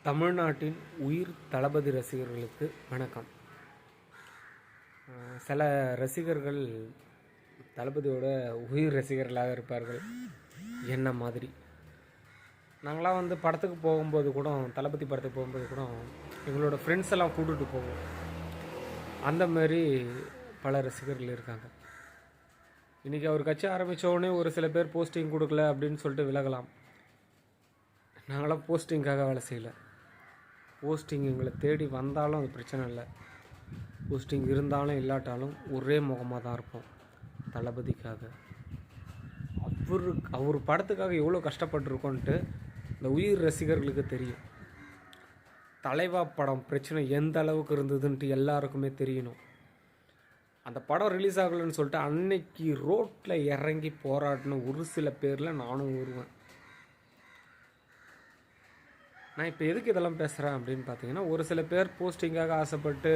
தமிழ்நாட்டின் உயிர் தளபதி ரசிகர்களுக்கு வணக்கம். சில ரசிகர்கள் தளபதியோட உயிர் ரசிகர்களாக இருப்பார்கள். என்ன மாதிரி நாங்களாம் படத்துக்கு போகும்போது கூட, தளபதி படத்துக்கு போகும்போது கூட எங்களோட ஃப்ரெண்ட்ஸ் எல்லாம் கூப்பிட்டு போவோம். அந்த மாதிரி பல ரசிகர்கள் இருக்காங்க. இன்றைக்கி அவர் கட்சி ஆரம்பித்தோடனே ஒரு சில பேர் போஸ்டிங் கொடுக்கல அப்படின்னு சொல்லிட்டு விலகலாம். நாங்களாம் போஸ்டிங்காக வேலை செய்யலை. போஸ்டிங் எங்களை தேடி வந்தாலும் அது பிரச்சனை இல்லை. போஸ்டிங் இருந்தாலும் இல்லாட்டாலும் ஒரே முகமாக தான் இருப்போம் தளபதிக்காக. அவர் படத்துக்காக எவ்வளோ கஷ்டப்பட்டுருக்கோன்ட்டு இந்த உயிர் ரசிகர்களுக்கு தெரியும். தலைவா படம் பிரச்சனை எந்த அளவுக்கு இருந்ததுன்ட்டு எல்லாருக்குமே தெரியணும். அந்த படம் ரிலீஸ் ஆகலைன்னு சொல்லிட்டு அன்னைக்கு ரோட்டில் இறங்கி போராடின ஒரு சில பேரில் நானும் வருவேன். நான் இப்போ எதுக்கு இதெல்லாம் பேசுகிறேன் அப்படின்னு பார்த்தீங்கன்னா, ஒரு சில பேர் போஸ்டிங்காக ஆசைப்பட்டு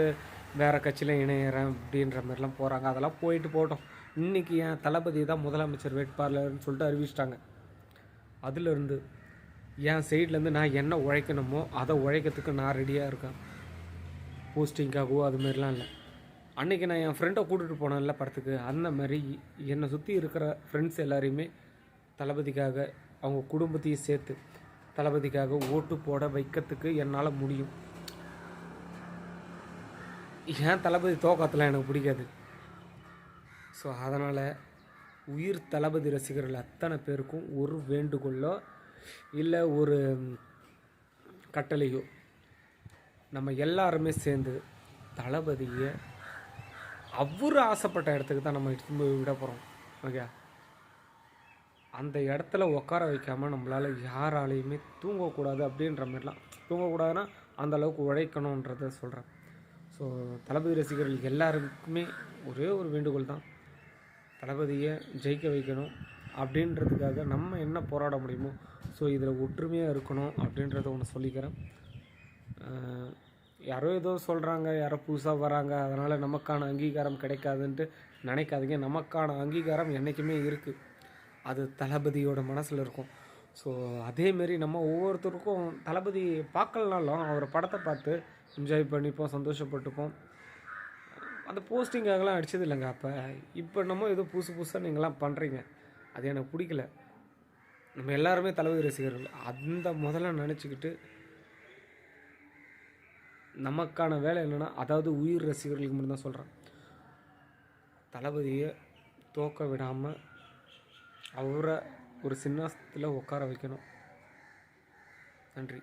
வேறு கட்சியில் இணையிறேன் அப்படின்ற மாதிரிலாம் போகிறாங்க. அதெல்லாம் போயிட்டு போட்டோம். இன்றைக்கி என் தளபதி தான் முதலமைச்சர் வேட்பாளர்னு சொல்லிட்டு அறிவிச்சிட்டாங்க. அதிலிருந்து என் சைட்லேருந்து நான் என்ன உழைக்கணுமோ அதை உழைக்கிறதுக்கு நான் ரெடியாக இருக்கேன். போஸ்டிங்காகவோ அதுமாரிலாம் இல்லை. அன்றைக்கி நான் என் ஃப்ரெண்டை கூட்டிகிட்டு போனேன்ல படத்துக்கு, அந்த மாதிரி என்னை சுற்றி இருக்கிற ஃப்ரெண்ட்ஸ் எல்லாரையுமே தளபதிக்காக அவங்க குடும்பத்தையும் சேர்த்து தளபதிக்காக ஓட்டு போட வைக்கிறதுக்கு என்னால் முடியும். ஏன் தளபதி தோக்கத்தில் எனக்கு பிடிக்காது. ஸோ அதனால் உயிர் தளபதி ரசிகர்கள் அத்தனை பேருக்கும் ஒரு வேண்டுகோளோ இல்லை ஒரு கட்டளையோ, நம்ம எல்லாருமே சேர்ந்து தளபதியை அவர் ஆசைப்பட்ட இடத்துக்கு தான் நம்ம எடுத்து போய் விட போகிறோம். ஓகே, அந்த இடத்துல உட்கார வைக்காமல் நம்மளால் யாராலையுமே தூங்கக்கூடாது. அப்படின்ற மாதிரிலாம் தூங்கக்கூடாதுன்னா அந்த அளவுக்கு உழைக்கணுன்றத சொல்கிறேன். ஸோ தளபதி ரசிகர்கள் எல்லாருக்குமே ஒரே ஒரு வேண்டுகோள் தான், தளபதியை ஜெயிக்க வைக்கணும். அப்படின்றதுக்காக நம்ம என்ன போராட முடியுமோ, ஸோ இதில் ஒற்றுமையாக இருக்கணும் அப்படின்றத ஒன்று சொல்லிக்கிறேன். யாரோ ஏதோ சொல்கிறாங்க, யாரோ புதுசாக வராங்க, அதனால் நமக்கான அங்கீகாரம் கிடைக்காதுன்ட்டு நினைக்காதீங்க. நமக்கான அங்கீகாரம் என்றைக்குமே இருக்குது. அது தளபதியோட மனசில் இருக்கும். ஸோ அதேமாரி நம்ம ஒவ்வொருத்தருக்கும் தளபதி பார்க்கலனாலும் அவரை படத்தை பார்த்து என்ஜாய் பண்ணிப்போம், சந்தோஷப்பட்டுப்போம். அந்த போஸ்டிங்காகலாம் அடித்தது இல்லைங்க. இப்போ நம்ம ஏதோ புதுசாக நீங்களாம் பண்ணுறீங்க, அது எனக்கு பிடிக்கல. நம்ம எல்லாருமே தளபதி ரசிகர்கள். அந்த முதல்ல நினச்சிக்கிட்டு நமக்கான வேலை என்னென்னா, அதாவது உயிர் ரசிகர்களுக்கு மட்டும்தான் சொல்கிறேன், தளபதியை தோக்க விடாமல் அவரை ஒரு சின்னத்தில் உட்கார வைக்கணும். நன்றி.